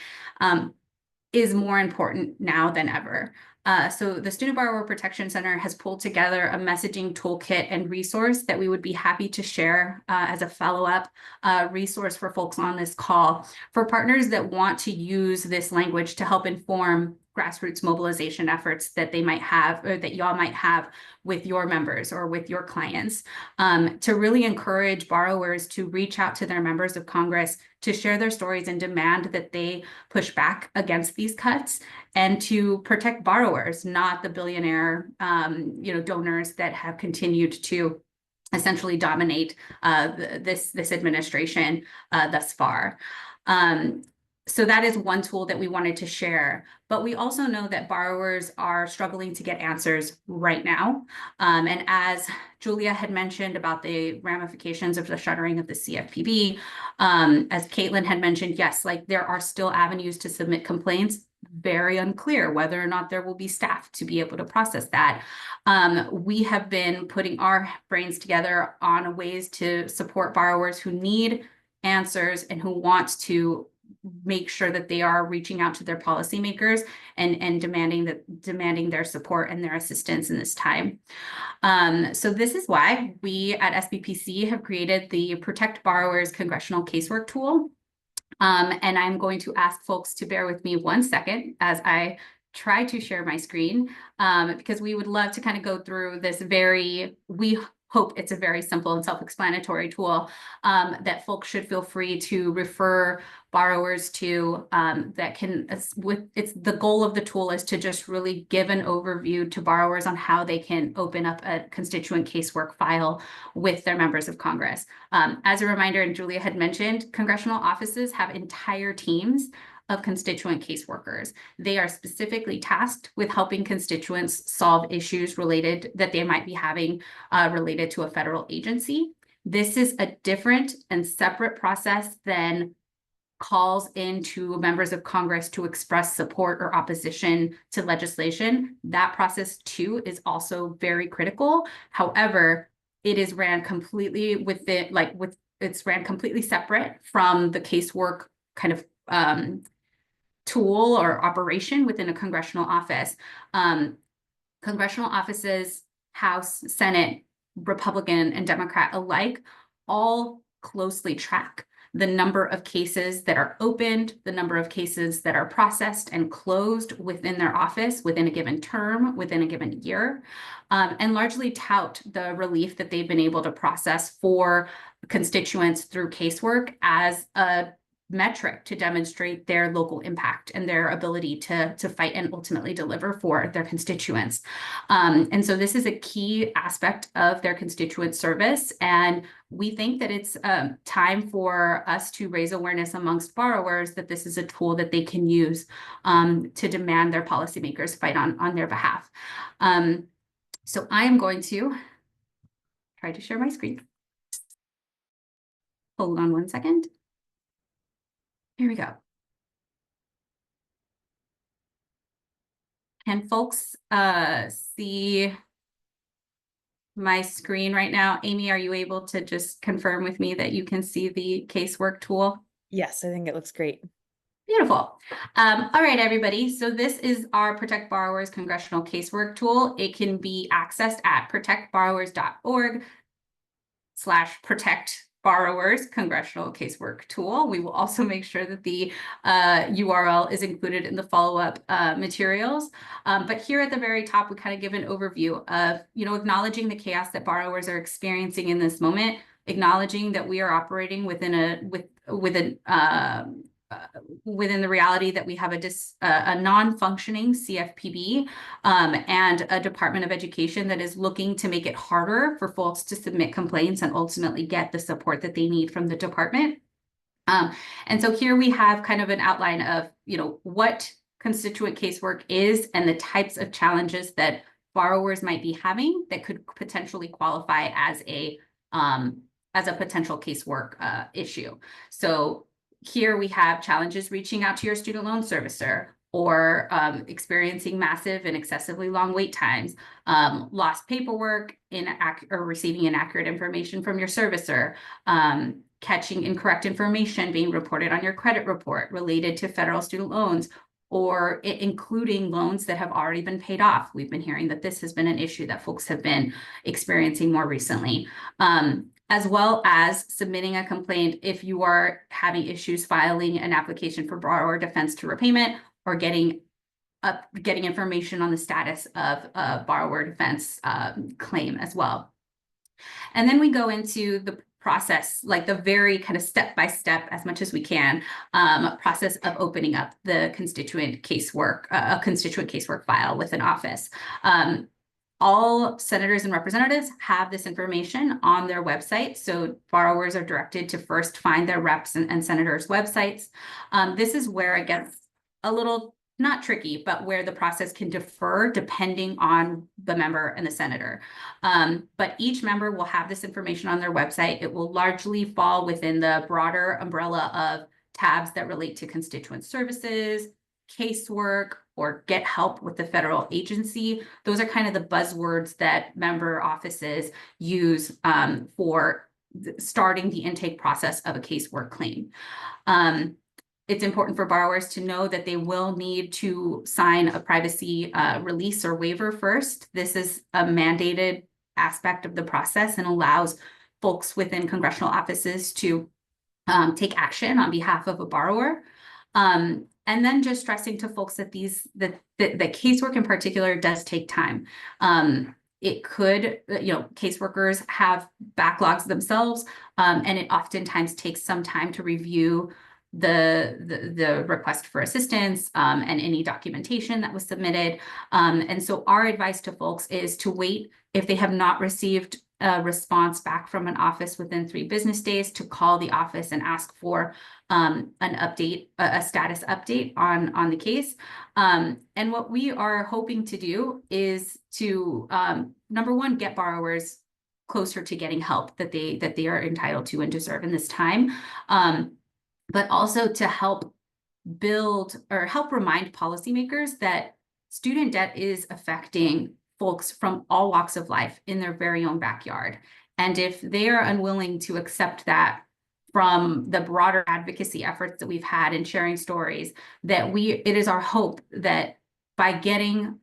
is more important now than ever. So the Student Borrower Protection Center has pulled together a messaging toolkit and resource that we would be happy to share as a follow-up resource for folks on this call, for partners that want to use this language to help inform grassroots mobilization efforts that they might have, or that y'all might have with your members or with your clients, to really encourage borrowers to reach out to their members of Congress to share their stories and demand that they push back against these cuts, and to protect borrowers, not the billionaire donors that have continued to essentially dominate this administration thus far. So that is one tool that we wanted to share, but we also know that borrowers are struggling to get answers right now. And as Julia had mentioned about the ramifications of the shuttering of the CFPB, as Caitlin had mentioned, yes, like there are still avenues to submit complaints, very unclear whether or not there will be staff to be able to process that. We have been putting our brains together on ways to support borrowers who need answers and who want to make sure that they are reaching out to their policymakers and demanding their support and their assistance in this time. So this is why we at SBPC have created the Protect Borrowers Congressional Casework Tool. And I'm going to ask folks to bear with me 1 second as I try to share my screen, because we would love to kind of go through this we hope it's a very simple and self-explanatory tool that folks should feel free to refer borrowers to, the goal of the tool is to just really give an overview to borrowers on how they can open up a constituent casework file with their members of Congress. As a reminder, and Julia had mentioned, congressional offices have entire teams of constituent caseworkers. They are specifically tasked with helping constituents solve issues that they might be having related to a federal agency. This is a different and separate process than calls into members of Congress to express support or opposition to legislation. That process too is also very critical. However, it is ran completely it's ran completely separate from the casework kind of tool or operation within a congressional office. Congressional offices, House, Senate, Republican, and Democrat alike, all closely track the number of cases that are opened, the number of cases that are processed and closed within their office within a given term, within a given year, and largely tout the relief that they've been able to process for constituents through casework as a metric to demonstrate their local impact and their ability to fight and ultimately deliver for their constituents. And so this is a key aspect of their constituent service. And we think that it's time for us to raise awareness amongst borrowers that this is a tool that they can use to demand their policymakers fight on their behalf. So I am going to try to share my screen. Hold on 1 second. Here we go. Can folks see my screen right now? Amy, are you able to just confirm with me that you can see the casework tool? Yes, I think it looks great. Beautiful. All right, everybody. So this is our Protect Borrowers Congressional Casework Tool. It can be accessed at protectborrowers.org/protect borrower's congressional casework tool. We will also make sure that the URL is included in the follow-up materials. But here at the very top, we kind of give an overview of, acknowledging the chaos that borrowers are experiencing in this moment, acknowledging that we are operating within the reality that we have a non-functioning CFPB and a Department of Education that is looking to make it harder for folks to submit complaints and ultimately get the support that they need from the department. And so here we have kind of an outline of, what constituent casework is and the types of challenges that borrowers might be having that could potentially qualify as a potential casework issue. So here we have challenges reaching out to your student loan servicer, or experiencing massive and excessively long wait times, lost paperwork, or receiving inaccurate information from your servicer, catching incorrect information being reported on your credit report related to federal student loans, or including loans that have already been paid off. We've been hearing that this has been an issue that folks have been experiencing more recently. As well as submitting a complaint if you are having issues filing an application for borrower defense to repayment, or getting information on the status of a borrower defense claim as well. And then we go into the process, like the very kind of step-by-step, as much as we can, process of opening up the constituent casework file with an office. All senators and representatives have this information on their website. So borrowers are directed to first find their reps and senators' websites. This is where it gets a little, not tricky, but where the process can differ depending on the member and the senator. But each member will have this information on their website. It will largely fall within the broader umbrella of tabs that relate to constituent services, casework, or get help with the federal agency. Those are kind of the buzzwords that member offices use for starting the intake process of a casework claim. It's important for borrowers to know that they will need to sign a privacy release or waiver first. This is a mandated aspect of the process and allows folks within congressional offices to take action on behalf of a borrower. And then just stressing to folks that the casework in particular does take time. It could, caseworkers have backlogs themselves, and it oftentimes takes some time to review the request for assistance and any documentation that was submitted. And so our advice to folks is to wait if they have not received a response back from an office within 3 business days, to call the office and ask for an update, a status update on the case. And what we are hoping to do is to, number one, get borrowers closer to getting help that they are entitled to and deserve in this time, but also to help build or help remind policymakers that student debt is affecting folks from all walks of life in their very own backyard. And if they are unwilling to accept that from the broader advocacy efforts that we've had in sharing stories, that it is our hope that by getting,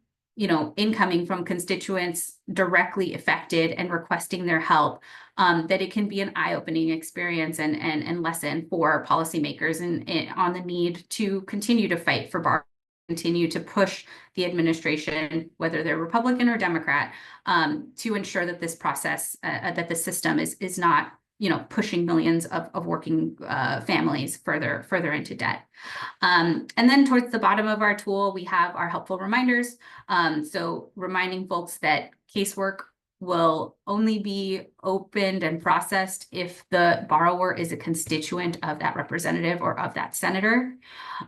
incoming from constituents directly affected and requesting their help, that it can be an eye-opening experience and lesson for policymakers and on the need to continue to fight for borrowers, continue to push the administration, whether they're Republican or Democrat, to ensure that this process, that the system is not, pushing millions of working families further into debt. And then towards the bottom of our tool, we have our helpful reminders. So reminding folks that casework will only be opened and processed if the borrower is a constituent of that representative or of that senator.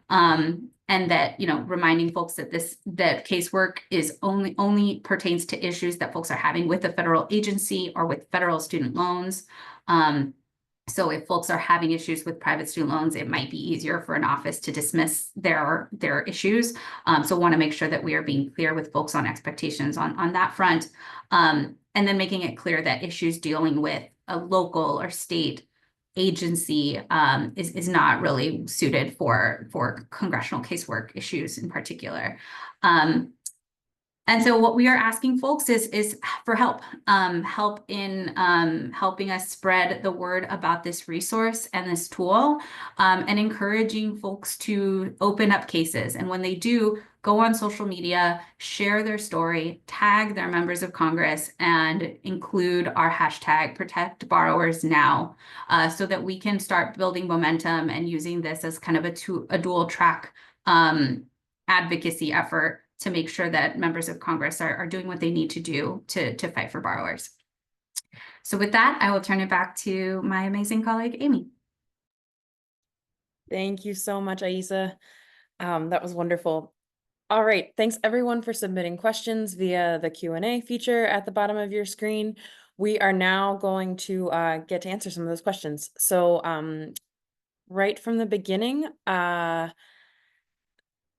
And that, reminding folks that that casework is only pertains to issues that folks are having with a federal agency or with federal student loans. So if folks are having issues with private student loans, it might be easier for an office to dismiss their issues. So want to make sure that we are being clear with folks on expectations on that front. And then making it clear that issues dealing with a local or state agency is not really suited for congressional casework issues in particular. And so what we are asking folks is for help, help in helping us spread the word about this resource and this tool, and encouraging folks to open up cases. And when they do, go on social media, share their story, tag their members of Congress, and include our hashtag Protect Borrowers Now, so that we can start building momentum and using this as kind of a dual track advocacy effort to make sure that members of Congress are doing what they need to do to fight for borrowers. So with that, I will turn it back to my amazing colleague, Amy. Thank you so much, Aisa. That was wonderful. All right, thanks everyone for submitting questions via the Q&A feature at the bottom of your screen. We are now going to get to answer some of those questions. So right from the beginning,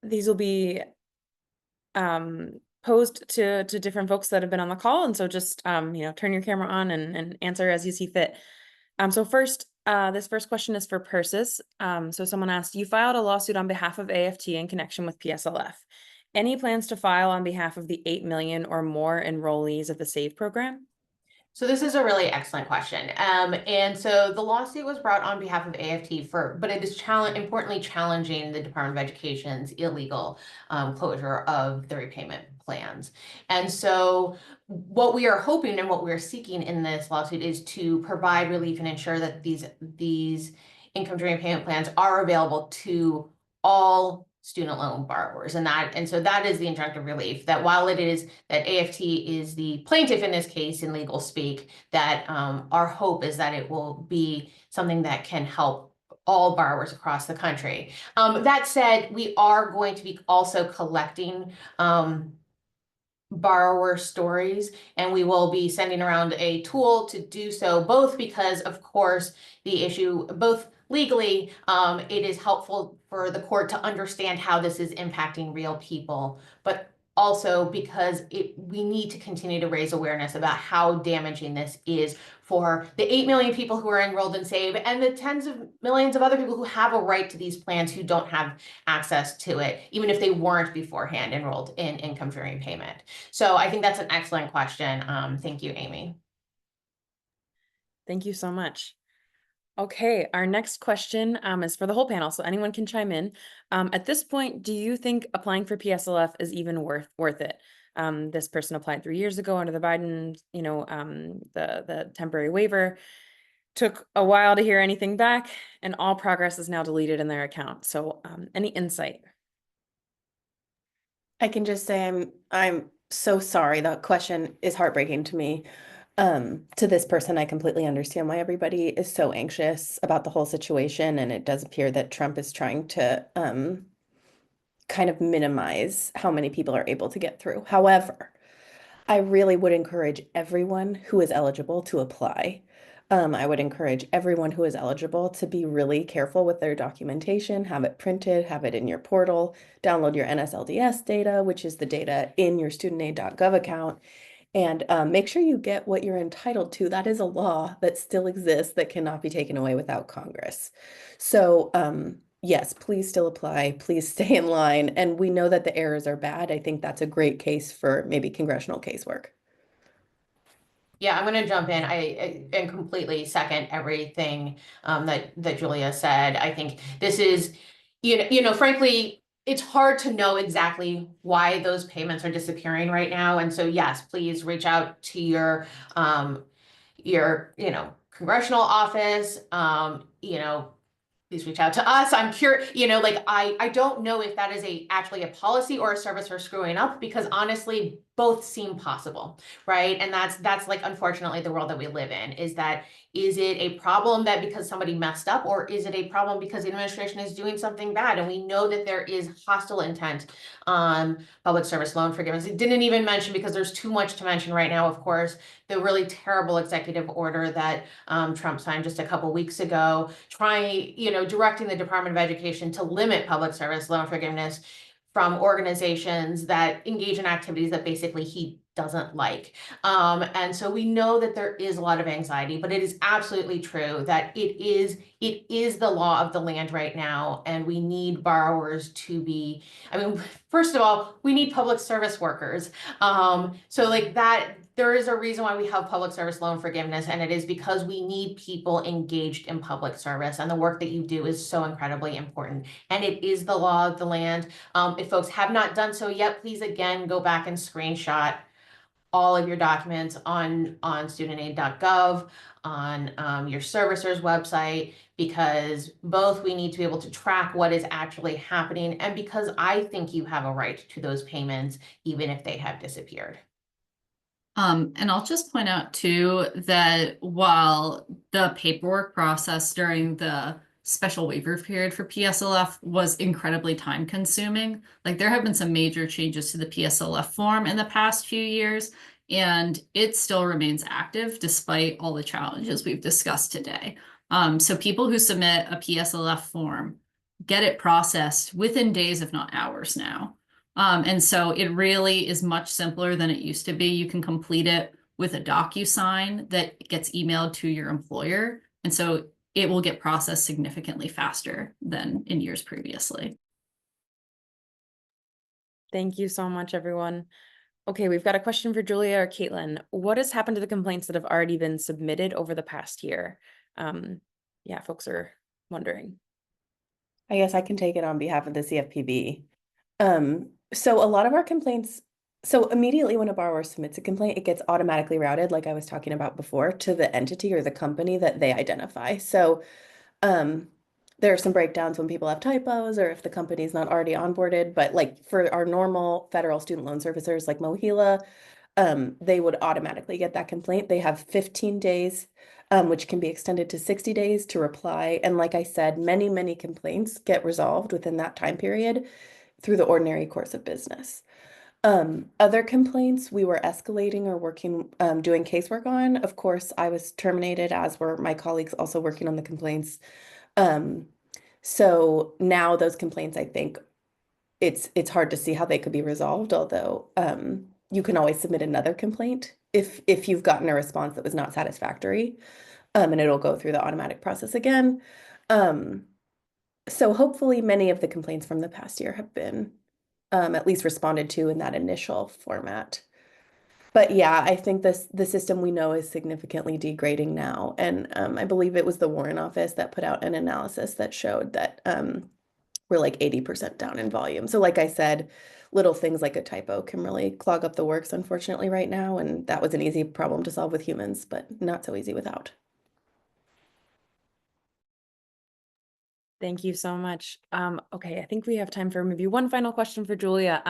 these will be posed to different folks that have been on the call. And so just, turn your camera on and answer as you see fit. So first, this first question is for Persis. So someone asked, you filed a lawsuit on behalf of AFT in connection with PSLF. Any plans to file on behalf of the 8 million or more enrollees of the SAVE program? So this is a really excellent question. And so the lawsuit was brought on behalf of AFT but it is importantly challenging the Department of Education's illegal closure of the repayment plans. And so what we are hoping and what we are seeking in this lawsuit is to provide relief and ensure that these income repayment plans are available to all student loan borrowers. And so that is the injunctive relief, that while it is that AFT is the plaintiff in this case in legal speak, that our hope is that it will be something that can help all borrowers across the country. That said, we are going to be also collecting borrower stories, and we will be sending around a tool to do so, both because of course the issue, both legally, it is helpful for the court to understand how this is impacting real people, but also because we need to continue to raise awareness about how damaging this is for the 8 million people who are enrolled in SAVE and the tens of millions of other people who have a right to these plans who don't have access to it, even if they weren't beforehand enrolled in income repayment. So I think that's an excellent question. Thank you, Amy. Thank you so much. Okay, our next question is for the whole panel, so anyone can chime in. At this point, do you think applying for PSLF is even worth it? This person applied 3 years ago under the Biden, the temporary waiver. Took a while to hear anything back, and all progress is now deleted in their account. So, any insight? I can just say I'm so sorry. That question is heartbreaking to me. To this person, I completely understand why everybody is so anxious about the whole situation, and it does appear that Trump is trying to kind of minimize how many people are able to get through. However, I really would encourage everyone who is eligible to apply. I would encourage everyone who is eligible to be really careful with their documentation, have it printed, have it in your portal, download your NSLDS data, which is the data in your studentaid.gov account, and make sure you get what you're entitled to. That is a law that still exists that cannot be taken away without Congress. So yes, please still apply. Please stay in line. And we know that the errors are bad. I think that's a great case for maybe congressional casework. Yeah, I'm going to jump in. I completely second everything that Julia said. I think this is, frankly, it's hard to know exactly why those payments are disappearing right now. And so, yes, please reach out to your congressional office. Please reach out to us. I'm curious, I don't know if that is actually a policy or a service for screwing up, because honestly, both seem possible, right? And that's like, unfortunately, the world that we live in. Is it a problem that because somebody messed up, or is it a problem because the administration is doing something bad? And we know that there is hostile intent on public service loan forgiveness. It didn't even mention, because there's too much to mention right now, of course, the really terrible executive order that Trump signed just a couple weeks ago, directing the Department of Education to limit public service loan forgiveness from organizations that engage in activities that basically he doesn't like. And so we know that there is a lot of anxiety, but it is absolutely true that it is the law of the land right now, and we need borrowers to be, I mean, first of all, we need public service workers. So like that, there is a reason why we have public service loan forgiveness, and it is because we need people engaged in public service, and the work that you do is so incredibly important, and it is the law of the land. If folks have not done so yet, please again go back and screenshot all of your documents on studentaid.gov, on your servicer's website, because both we need to be able to track what is actually happening, and because I think you have a right to those payments, even if they have disappeared. And I'll just point out too that while the paperwork process during the special waiver period for PSLF was incredibly time consuming, like there have been some major changes to the PSLF form in the past few years, and it still remains active despite all the challenges we've discussed today. So people who submit a PSLF form get it processed within days, if not hours now. And so it really is much simpler than it used to be. You can complete it with a DocuSign that gets emailed to your employer. And so it will get processed significantly faster than in years previously. Thank you so much, everyone. Okay, we've got a question for Julia or Caitlin. What has happened to the complaints that have already been submitted over the past year? Yeah, folks are wondering. I guess I can take it on behalf of the CFPB. So a lot of our complaints, so immediately when a borrower submits a complaint, it gets automatically routed, like I was talking about before, to the entity or the company that they identify. So there are some breakdowns when people have typos or if the company is not already onboarded, but like for our normal federal student loan servicers like MOHELA, they would automatically get that complaint. They have 15 days, which can be extended to 60 days to reply. And like I said, many, many complaints get resolved within that time period through the ordinary course of business. Other complaints we were escalating or working, doing casework on. Of course, I was terminated, as were my colleagues also working on the complaints. So now those complaints, I think it's hard to see how they could be resolved, although you can always submit another complaint if you've gotten a response that was not satisfactory, and it'll go through the automatic process again. So hopefully many of the complaints from the past year have been at least responded to in that initial format. But yeah, I think the system we know is significantly degrading now. And I believe it was the Warren Office that put out an analysis that showed that we're like 80% down in volume. So like I said, little things like a typo can really clog up the works, unfortunately, right now. And that was an easy problem to solve with humans, but not so easy without. Thank you so much. Okay, I think we have time for maybe one final question for Julia.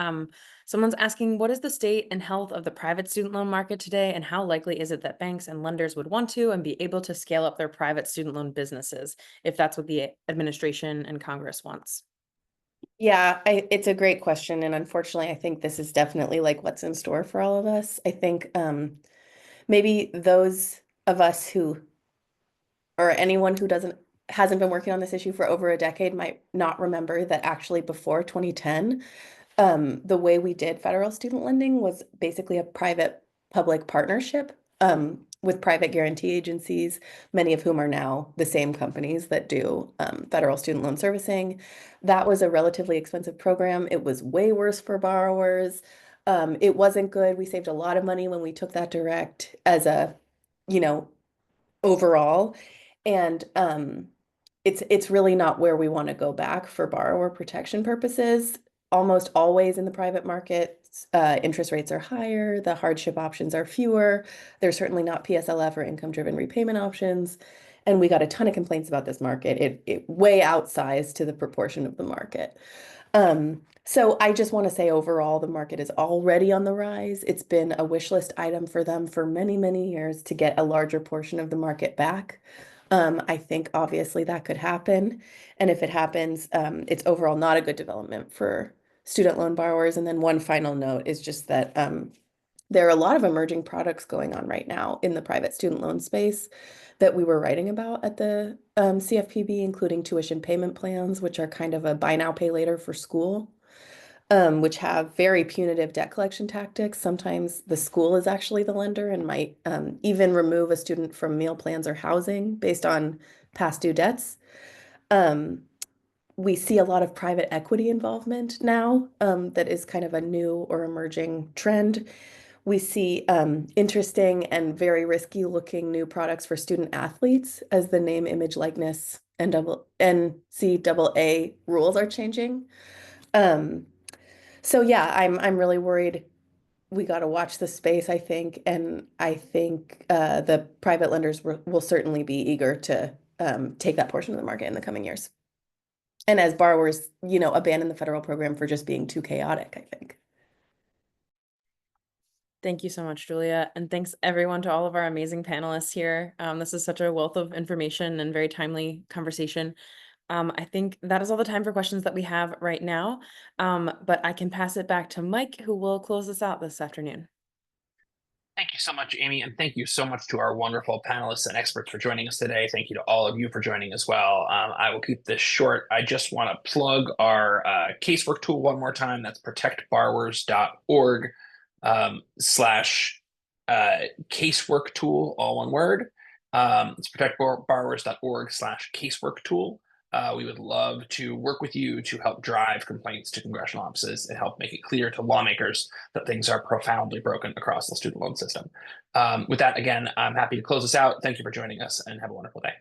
Someone's asking, what is the state and health of the private student loan market today, and how likely is it that banks and lenders would want to and be able to scale up their private student loan businesses if that's what the administration and Congress wants? Yeah, it's a great question. And unfortunately, I think this is definitely like what's in store for all of us. I think maybe those of us who, or anyone who hasn't been working on this issue for over a decade might not remember that actually before 2010, the way we did federal student lending was basically a private-public partnership with private guarantee agencies, many of whom are now the same companies that do federal student loan servicing. That was a relatively expensive program. It was way worse for borrowers. It wasn't good. We saved a lot of money when we took that direct as a, overall. And it's really not where we want to go back for borrower protection purposes. Almost always in the private markets, interest rates are higher, the hardship options are fewer. There's certainly not PSLF or income-driven repayment options. And we got a ton of complaints about this market. It way outsized to the proportion of the market. So I just want to say overall, the market is already on the rise. It's been a wish list item for them for many, many years to get a larger portion of the market back. I think obviously that could happen. And if it happens, it's overall not a good development for student loan borrowers. And then one final note is just that there are a lot of emerging products going on right now in the private student loan space that we were writing about at the CFPB, including tuition payment plans, which are kind of a buy now, pay later for school. which have very punitive debt collection tactics. Sometimes the school is actually the lender and might even remove a student from meal plans or housing based on past due debts. We see a lot of private equity involvement now, that is kind of a new or emerging trend. We see interesting and very risky looking new products for student athletes as the name, image, likeness, and NCAA rules are changing. So yeah, I'm really worried. We got to watch the space, I think, and I think the private lenders will certainly be eager to take that portion of the market in the coming years. And as borrowers, abandon the federal program for just being too chaotic, I think. Thank you so much, Julia. And thanks everyone to all of our amazing panelists here. This is such a wealth of information and very timely conversation. I think that is all the time for questions that we have right now. But I can pass it back to Mike, who will close us out this afternoon. Thank you so much, Amy, and thank you so much to our wonderful panelists and experts for joining us today. Thank you to all of you for joining as well. I will keep this short. I just want to plug our casework tool one more time. That's protectborrowers.org slash casework tool, all one word. It's protectborrowers.org slash casework tool. We would love to work with you to help drive complaints to congressional offices and help make it clear to lawmakers that things are profoundly broken across the student loan system. With that, again, I'm happy to close this out. Thank you for joining us and have a wonderful day.